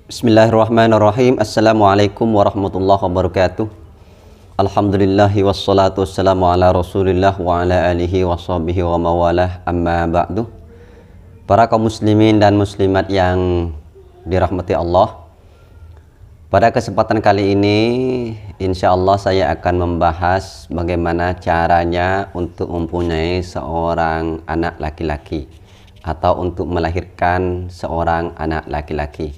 Bismillahirrahmanirrahim. Assalamualaikum warahmatullahi wabarakatuh. Alhamdulillahi wassalatu wassalamu ala rasulillah wa ala alihi wa sahbihi wa mawalah, amma ba'du. Para kaum muslimin dan muslimat yang dirahmati Allah, pada kesempatan kali ini insya Allah saya akan membahas bagaimana caranya untuk mempunyai seorang anak laki-laki atau untuk melahirkan seorang anak laki-laki.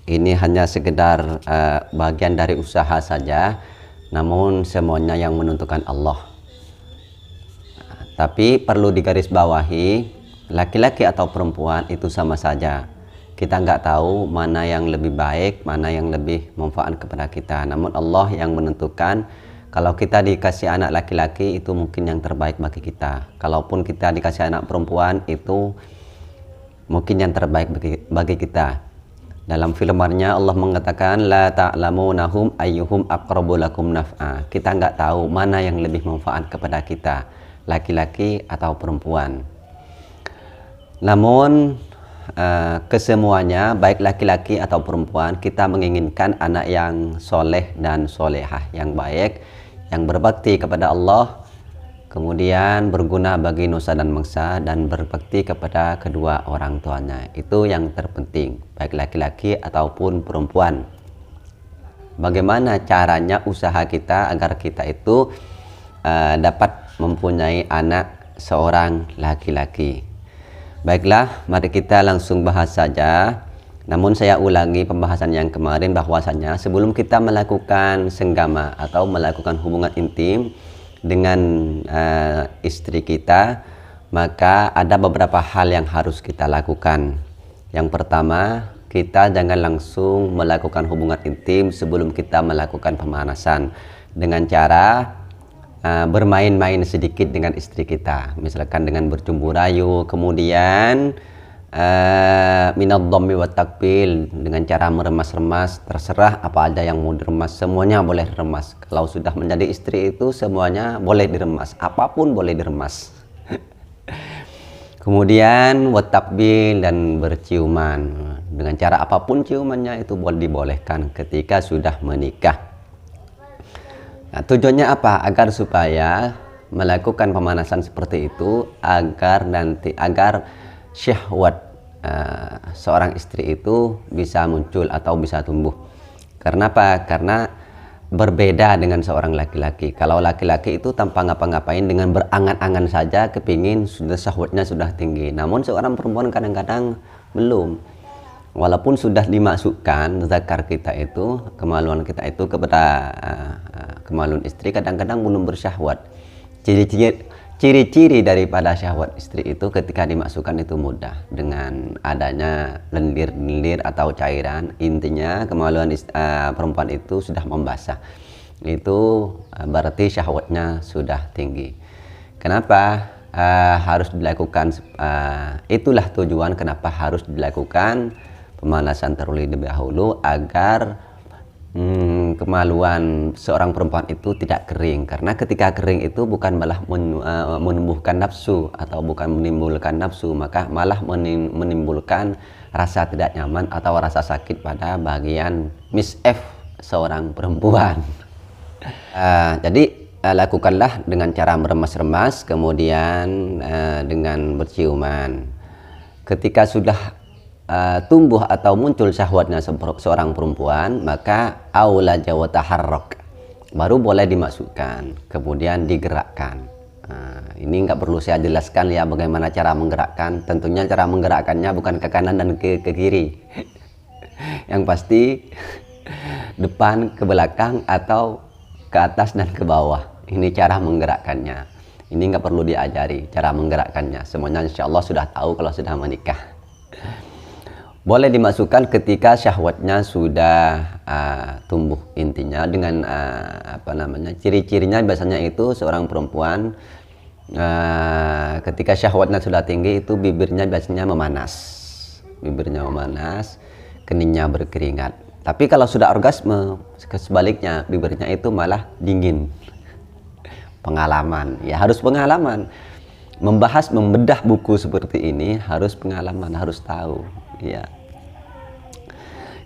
Ini hanya sekedar bagian dari usaha saja, namun semuanya yang menentukan Allah. Tapi perlu digarisbawahi, laki-laki atau perempuan itu sama saja. Kita nggak tahu mana yang lebih baik, mana yang lebih manfaat kepada kita. Namun Allah yang menentukan. Kalau kita dikasih anak laki-laki itu mungkin yang terbaik bagi kita. Kalaupun kita dikasih anak perempuan itu mungkin yang terbaik bagi kita. Dalam firman-Nya Allah mengatakan la ta'lamunahum ayyuhum aqrabu lakum naf'a. Kita nggak tahu mana yang lebih manfaat kepada kita, laki-laki atau perempuan. Namun kesemuanya, baik laki-laki atau perempuan, kita menginginkan anak yang soleh dan solehah, yang baik, yang berbakti kepada Allah, kemudian berguna bagi nusa dan bangsa, dan berbakti kepada kedua orang tuanya. Itu yang terpenting, baik laki-laki ataupun perempuan. Bagaimana caranya usaha kita agar kita itu dapat mempunyai anak seorang laki-laki? Baiklah, mari kita langsung bahas saja. Namun saya ulangi pembahasan yang kemarin, bahwasanya sebelum kita melakukan senggama atau melakukan hubungan intim dengan istri kita, maka ada beberapa hal yang harus kita lakukan. Yang pertama, kita jangan langsung melakukan hubungan intim sebelum kita melakukan pemanasan dengan cara bermain-main sedikit dengan istri kita, misalkan dengan bercumbu rayu, kemudian minad dhammi wa takbil, dengan cara meremas-remas. Terserah apa aja yang mau diremas, semuanya boleh diremas. Kalau sudah menjadi istri itu semuanya boleh diremas, apapun boleh diremas. Kemudian wa takbil, dan berciuman. Dengan cara apapun ciumannya itu boleh dibolehkan ketika sudah menikah. Nah, tujuannya apa? Agar supaya melakukan pemanasan seperti itu agar syahwat seorang istri itu bisa muncul atau bisa tumbuh. Karena apa? Karena berbeda dengan seorang laki-laki. Kalau laki-laki itu tanpa ngapa-ngapain, dengan berangan-angan saja kepingin, sudah syahwatnya sudah tinggi. Namun seorang perempuan kadang-kadang belum. Walaupun sudah dimasukkan zakar kita itu, kemaluan kita itu kepada kemaluan istri, kadang-kadang belum bersyahwat. Ciri-ciri daripada syahwat istri itu ketika dimasukkan itu mudah, dengan adanya lendir-lendir atau cairan. Intinya kemaluan perempuan itu sudah membasah. Itu berarti syahwatnya sudah tinggi. Kenapa harus dilakukan? Itulah tujuan kenapa harus dilakukan pemanasan terlebih dahulu, agar kemaluan seorang perempuan itu tidak kering. Karena ketika kering itu bukan malah menumbuhkan nafsu atau bukan menimbulkan nafsu, maka malah menimbulkan rasa tidak nyaman atau rasa sakit pada bagian Miss F seorang perempuan. Jadi lakukanlah dengan cara meremas-remas, kemudian dengan berciuman. Ketika sudah tumbuh atau muncul syahwatnya seorang perempuan, maka aulaja wa taharrak, baru boleh dimasukkan, kemudian digerakkan. Ini nggak perlu saya jelaskan ya bagaimana cara menggerakkan. Tentunya cara menggerakkannya bukan ke kanan dan ke kiri. Yang pasti depan ke belakang atau ke atas dan ke bawah. Ini cara menggerakkannya. Ini nggak perlu diajari cara menggerakkannya. Semuanya insya Allah sudah tahu kalau sudah menikah. Boleh dimasukkan ketika syahwatnya sudah tumbuh. Intinya dengan ciri-cirinya biasanya itu seorang perempuan ketika syahwatnya sudah tinggi itu bibirnya biasanya memanas. Bibirnya memanas, keningnya berkeringat. Tapi kalau sudah orgasme, sebaliknya bibirnya itu malah dingin. Pengalaman, ya harus pengalaman. Membahas, membedah buku seperti ini harus pengalaman, harus tahu. Ya.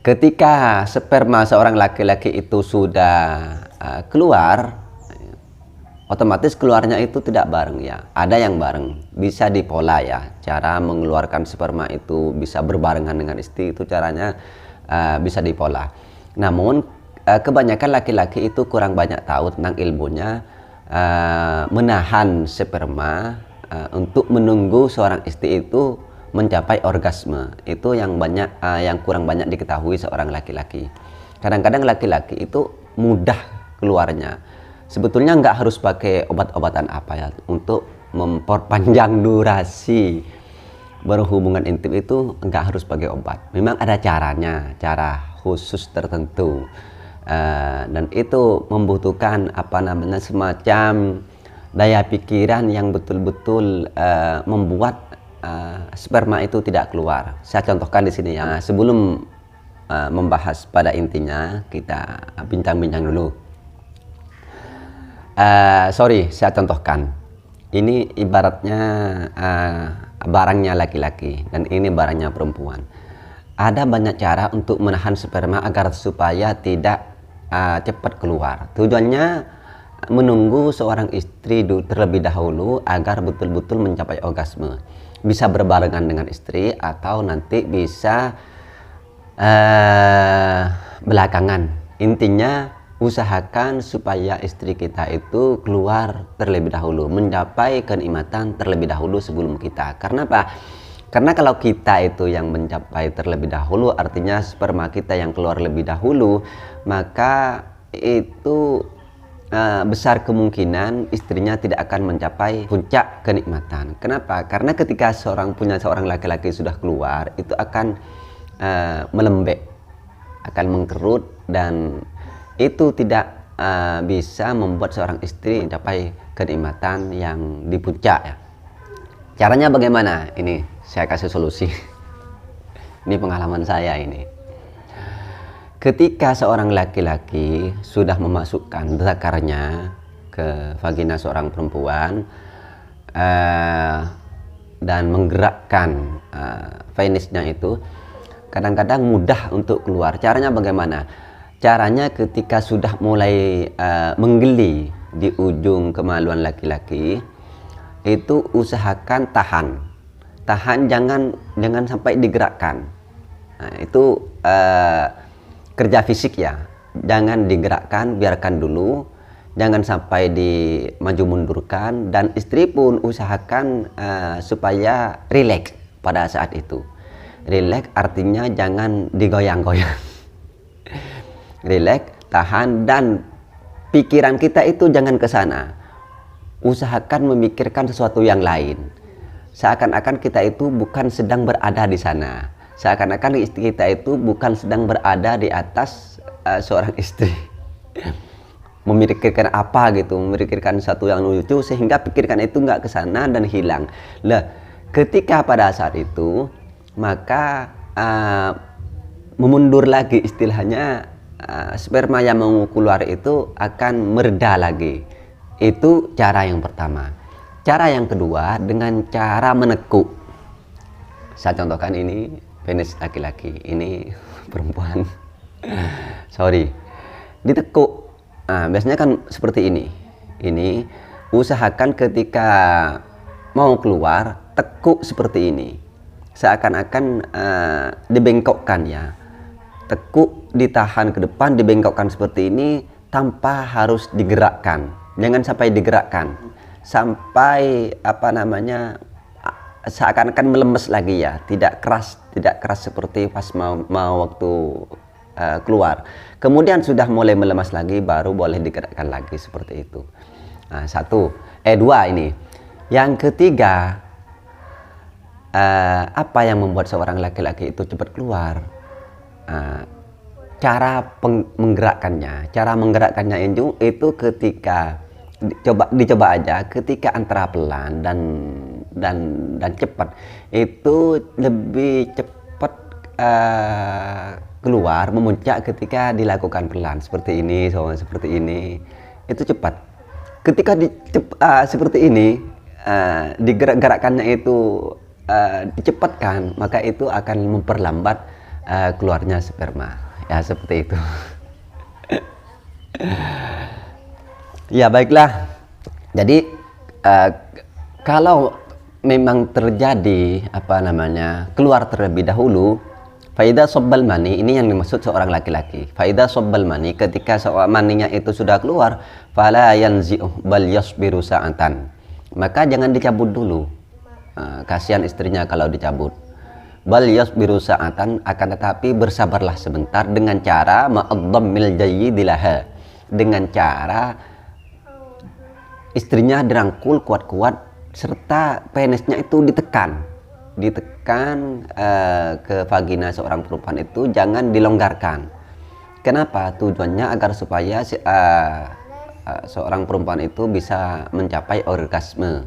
Ketika sperma seorang laki-laki itu sudah keluar, otomatis keluarnya itu tidak bareng ya. Ada yang bareng, bisa dipola ya. Cara mengeluarkan sperma itu bisa berbarengan dengan istri, itu caranya bisa dipola. Namun kebanyakan laki-laki itu kurang banyak tahu tentang ilmunya menahan sperma untuk menunggu seorang istri itu mencapai orgasme. Itu yang kurang banyak diketahui seorang laki-laki. Kadang-kadang laki-laki itu mudah keluarnya. Sebetulnya nggak harus pakai obat-obatan apa ya untuk memperpanjang durasi berhubungan intim, itu nggak harus pakai obat. Memang ada caranya, cara khusus tertentu, dan itu membutuhkan semacam daya pikiran yang betul-betul membuat sperma itu tidak keluar. Saya contohkan di sini ya. Sebelum membahas pada intinya, kita bincang-bincang dulu. Saya contohkan. Ini ibaratnya barangnya laki-laki dan ini barangnya perempuan. Ada banyak cara untuk menahan sperma agar supaya tidak cepat keluar. Tujuannya menunggu seorang istri terlebih dahulu agar betul-betul mencapai orgasme. Bisa berbarengan dengan istri atau nanti bisa belakangan. Intinya usahakan supaya istri kita itu keluar terlebih dahulu, mencapai kenikmatan terlebih dahulu sebelum kita. Karena apa? Karena kalau kita itu yang mencapai terlebih dahulu, artinya sperma kita yang keluar lebih dahulu, maka itu besar kemungkinan istrinya tidak akan mencapai puncak kenikmatan. Kenapa? Karena ketika seorang laki-laki sudah keluar, itu akan melembek, akan mengkerut, dan itu tidak bisa membuat seorang istri mencapai kenikmatan yang di puncak ya. Caranya bagaimana? Ini saya kasih solusi. Ini pengalaman saya ini. Ketika seorang laki-laki sudah memasukkan zakarnya ke vagina seorang perempuan dan menggerakkan penisnya itu, kadang-kadang mudah untuk keluar. Caranya bagaimana? Caranya ketika sudah mulai menggeli di ujung kemaluan laki-laki, itu usahakan tahan, jangan sampai digerakkan. Nah, itu kerja fisik ya, jangan digerakkan, biarkan dulu, jangan sampai dimaju mundurkan, dan istri pun usahakan supaya rileks pada saat itu. Rileks artinya jangan digoyang-goyang. Rileks, tahan, dan pikiran kita itu jangan ke sana. Usahakan memikirkan sesuatu yang lain. Seakan-akan kita itu bukan sedang berada di sana. Seakan-akan istri kita itu bukan sedang berada di atas seorang istri. Memikirkan apa gitu, memikirkan satu yang lucu, sehingga pikiran itu nggak ke sana dan hilang. Lah, ketika pada saat itu, maka memundur lagi istilahnya, sperma yang mau keluar itu akan mereda lagi. Itu cara yang pertama. Cara yang kedua dengan cara menekuk. Saya contohkan ini penis laki-laki, ini perempuan. Sorry, ditekuk. Nah, biasanya kan seperti ini. Ini usahakan ketika mau keluar, tekuk seperti ini. Seakan-akan dibengkokkan ya. Tekuk, ditahan ke depan, dibengkokkan seperti ini tanpa harus digerakkan. Jangan sampai digerakkan. Sampai seakan-akan melemes lagi ya, tidak keras seperti pas mau waktu keluar. Kemudian sudah mulai melemas lagi, baru boleh digerakkan lagi seperti itu. Nah, dua ini. Yang ketiga, apa yang membuat seorang laki-laki itu cepat keluar? Cara menggerakkannya. Cara menggerakkannya itu ketika dicoba aja, ketika antara pelan dan cepat, itu lebih cepat keluar memuncak ketika dilakukan pelan seperti ini, seperti ini, itu cepat. Ketika seperti ini, digerak-gerakannya itu dicepatkan, maka itu akan memperlambat keluarnya sperma. Ya seperti itu. Ya baiklah. Jadi kalau memang terjadi keluar terlebih dahulu, faida sobbal mani, ini yang dimaksud seorang laki-laki. Faida sobbal mani, ketika seorang maninya itu sudah keluar, fala yanzi'u bal yasbiru sa'atan, maka jangan dicabut dulu. Kasihan istrinya kalau dicabut. Bal yasbiru sa'atan, akan tetapi bersabarlah sebentar dengan cara ma'addammil jayyidilaha, dengan cara istrinya dirangkul kuat-kuat serta penisnya itu ditekan ke vagina seorang perempuan itu, jangan dilonggarkan. Kenapa? Tujuannya agar supaya seorang perempuan itu bisa mencapai orgasme.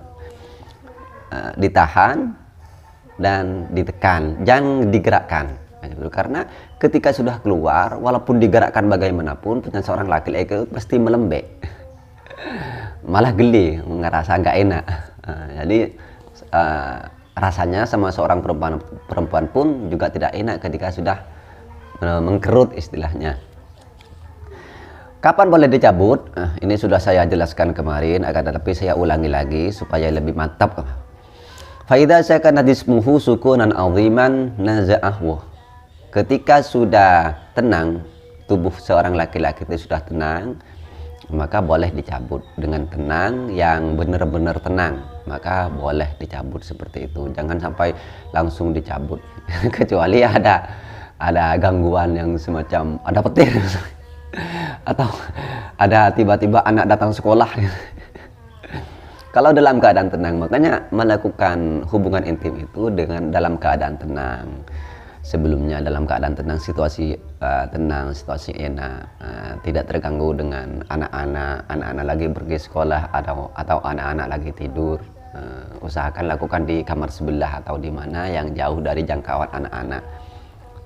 Ditahan dan ditekan, jangan digerakkan. Karena ketika sudah keluar, walaupun digerakkan bagaimanapun, punya seorang laki-laki itu pasti melembek, malah geli, ngerasa nggak enak. Jadi rasanya sama seorang perempuan pun juga tidak enak ketika sudah mengkerut istilahnya. Kapan boleh dicabut? Ini sudah saya jelaskan kemarin, akan tetapi saya ulangi lagi supaya lebih mantap. Faida sakana jismuhu sukunan aziman naza'ahu. Ketika sudah tenang, tubuh seorang laki-laki itu sudah tenang, maka boleh dicabut dengan tenang, yang benar-benar tenang, maka boleh dicabut seperti itu. Jangan sampai langsung dicabut kecuali ada gangguan yang semacam ada petir atau ada tiba-tiba anak datang sekolah. Kalau dalam keadaan tenang, makanya melakukan hubungan intim itu dalam keadaan tenang. Sebelumnya dalam keadaan tenang, situasi tenang, situasi enak, tidak terganggu dengan anak-anak lagi pergi sekolah atau anak-anak lagi tidur. Usahakan lakukan di kamar sebelah atau di mana yang jauh dari jangkauan anak-anak.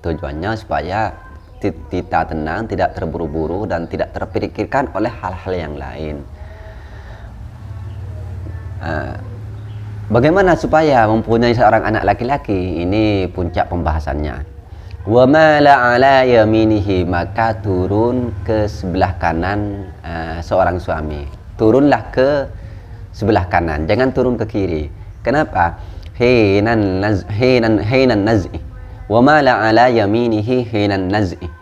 Tujuannya supaya kita tenang, tidak terburu-buru dan tidak terpikirkan oleh hal-hal yang lain. Bagaimana supaya mempunyai seorang anak laki-laki? Ini puncak pembahasannya. Wa ma la ala yaminihi, maka turun ke sebelah kanan seorang suami. Turunlah ke sebelah kanan, jangan turun ke kiri. Kenapa? Hinan naz'i. Wa ma la ala yaminihi hinan naz'i.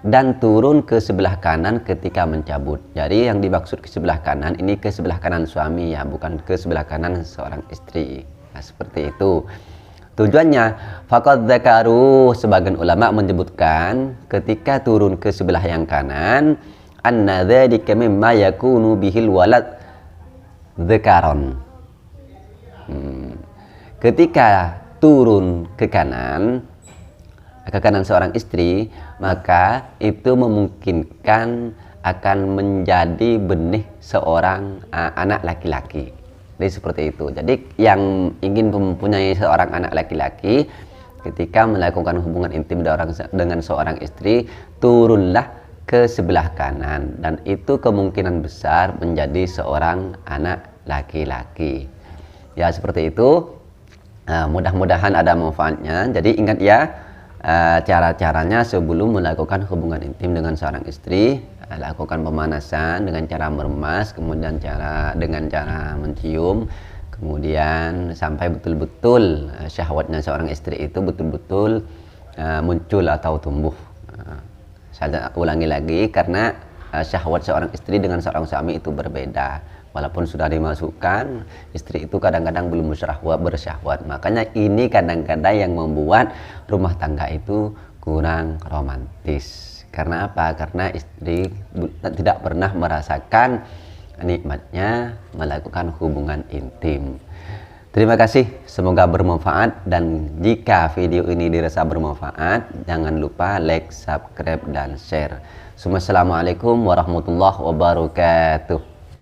Dan turun ke sebelah kanan ketika mencabut. Jadi yang dimaksud ke sebelah kanan ini ke sebelah kanan suami ya, bukan ke sebelah kanan seorang istri. Nah, seperti itu. Tujuannya faqad dzakaru, sebagian ulama menyebutkan ketika turun ke sebelah yang kanan, anna dzalika mimma yakunu bihil walad dzakaron. Ketika turun ke kanan seorang istri, maka itu memungkinkan akan menjadi benih seorang anak laki-laki. Jadi seperti itu. Jadi yang ingin mempunyai seorang anak laki-laki, ketika melakukan hubungan intim dengan seorang istri, turunlah ke sebelah kanan, dan itu kemungkinan besar menjadi seorang anak laki-laki. Ya seperti itu. Mudah-mudahan ada manfaatnya. Jadi ingat ya, cara-caranya sebelum melakukan hubungan intim dengan seorang istri, lakukan pemanasan dengan cara meremas, kemudian dengan cara mencium, kemudian sampai betul-betul syahwatnya seorang istri itu betul-betul muncul atau tumbuh. Saya ulangi lagi, karena syahwat seorang istri dengan seorang suami itu berbeda. Walaupun sudah dimasukkan, istri itu kadang-kadang belum bersyahwat. Makanya ini kadang-kadang yang membuat rumah tangga itu kurang romantis. Karena apa? Karena istri tidak pernah merasakan nikmatnya melakukan hubungan intim. Terima kasih, semoga bermanfaat, dan jika video ini dirasa bermanfaat, jangan lupa like, subscribe, dan share. Assalamualaikum warahmatullahi wabarakatuh.